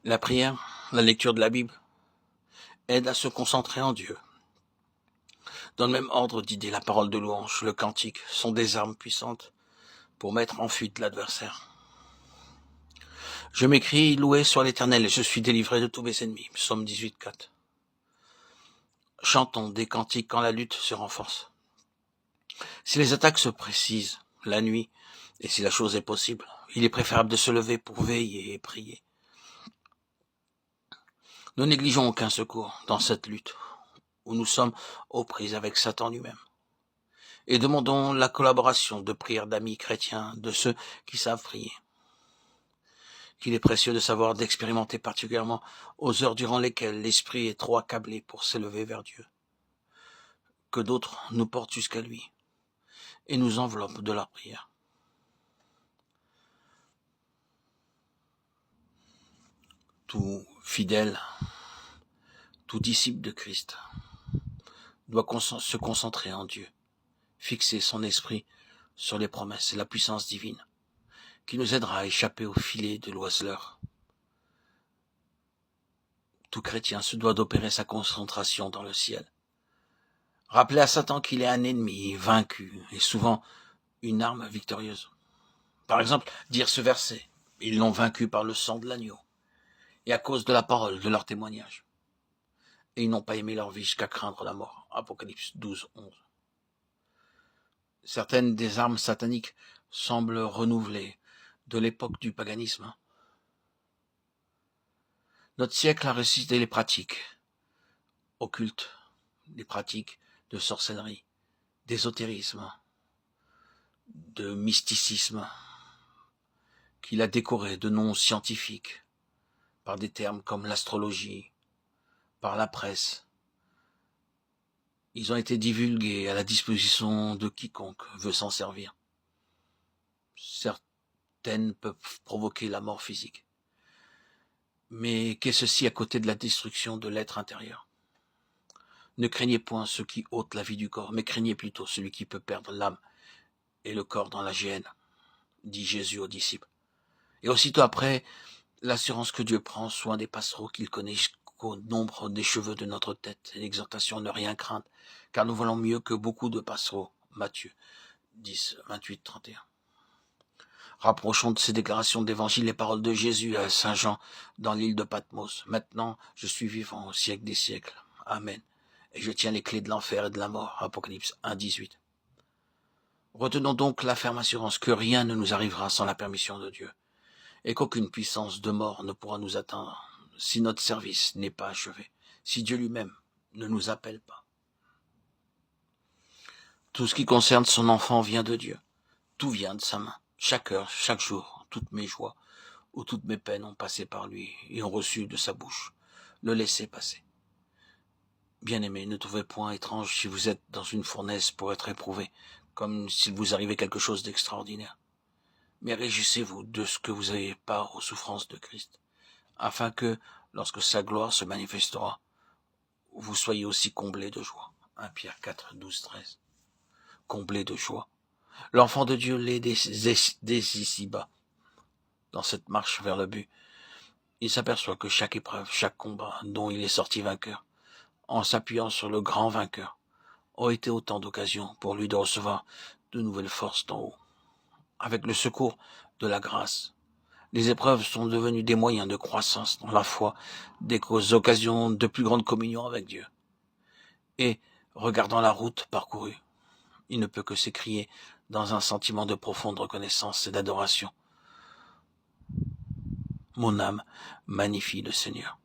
La prière, la lecture de la Bible, aide à se concentrer en Dieu. Dans le même ordre d'idées, la parole de louange, le cantique sont des armes puissantes pour mettre en fuite l'adversaire. Je m'écris, loué soit l'Éternel, et je suis délivré de tous mes ennemis. Psaume 18,4. Chantons des cantiques quand la lutte se renforce. Si les attaques se précisent la nuit, et si la chose est possible, il est préférable de se lever pour veiller et prier. Ne négligeons aucun secours dans cette lutte, où nous sommes aux prises avec Satan lui-même. Et demandons la collaboration de prières d'amis chrétiens, de ceux qui savent prier. Qu'il est précieux de savoir d'expérimenter particulièrement aux heures durant lesquelles l'esprit est trop accablé pour s'élever vers Dieu. Que d'autres nous portent jusqu'à lui et nous enveloppent de leur prière. Tout fidèle, tout disciple de Christ doit se concentrer en Dieu, fixer son esprit sur les promesses et la puissance divine, qui nous aidera à échapper au filet de l'oiseleur. Tout chrétien se doit d'opérer sa concentration dans le ciel. Rappeler à Satan qu'il est un ennemi vaincu et souvent une arme victorieuse. Par exemple, dire ce verset, ils l'ont vaincu par le sang de l'agneau et à cause de la parole de leur témoignage. Et ils n'ont pas aimé leur vie jusqu'à craindre la mort. Apocalypse 12, 11. Certaines des armes sataniques semblent renouvelées de l'époque du paganisme. Notre siècle a ressuscité les pratiques occultes, les pratiques de sorcellerie, d'ésotérisme, de mysticisme, qu'il a décoré de noms scientifiques par des termes comme l'astrologie, par la presse. Ils ont été divulgués à la disposition de quiconque veut s'en servir. Certaines peuvent provoquer la mort physique. Mais qu'est ceci à côté de la destruction de l'être intérieur? Ne craignez point ceux qui ôtent la vie du corps, mais craignez plutôt celui qui peut perdre l'âme et le corps dans la géhenne, dit Jésus aux disciples. Et aussitôt après, l'assurance que Dieu prend soin des passereaux qu'il connaît jusqu'au nombre des cheveux de notre tête, et l'exhortation ne rien craindre, car nous valons mieux que beaucoup de passereaux. Matthieu 10, 28, 31. Rapprochons de ces déclarations d'évangile les paroles de Jésus à Saint Jean dans l'île de Patmos. Maintenant, je suis vivant au siècle des siècles. Amen. Et je tiens les clés de l'enfer et de la mort. Apocalypse 1, 18. Retenons donc la ferme assurance que rien ne nous arrivera sans la permission de Dieu, et qu'aucune puissance de mort ne pourra nous atteindre si notre service n'est pas achevé, si Dieu lui-même ne nous appelle pas. Tout ce qui concerne son enfant vient de Dieu. Tout vient de sa main. Chaque heure, chaque jour, toutes mes joies ou toutes mes peines ont passé par lui et ont reçu de sa bouche le laisser passer. Bien-aimés, ne trouvez point étrange si vous êtes dans une fournaise pour être éprouvé, comme s'il vous arrivait quelque chose d'extraordinaire. Mais réjouissez-vous de ce que vous avez part aux souffrances de Christ, afin que, lorsque sa gloire se manifestera, vous soyez aussi comblés de joie. 1 Pierre 4, 12, 13. Comblés de joie. L'enfant de Dieu l'est dès ici-bas. Dans cette marche vers le but, il s'aperçoit que chaque épreuve, chaque combat dont il est sorti vainqueur, en s'appuyant sur le grand vainqueur, ont été autant d'occasions pour lui de recevoir de nouvelles forces d'en haut. Avec le secours de la grâce, les épreuves sont devenues des moyens de croissance dans la foi, des occasions de plus grande communion avec Dieu. Et, regardant la route parcourue, il ne peut que s'écrier dans un sentiment de profonde reconnaissance et d'adoration. Mon âme magnifie le Seigneur.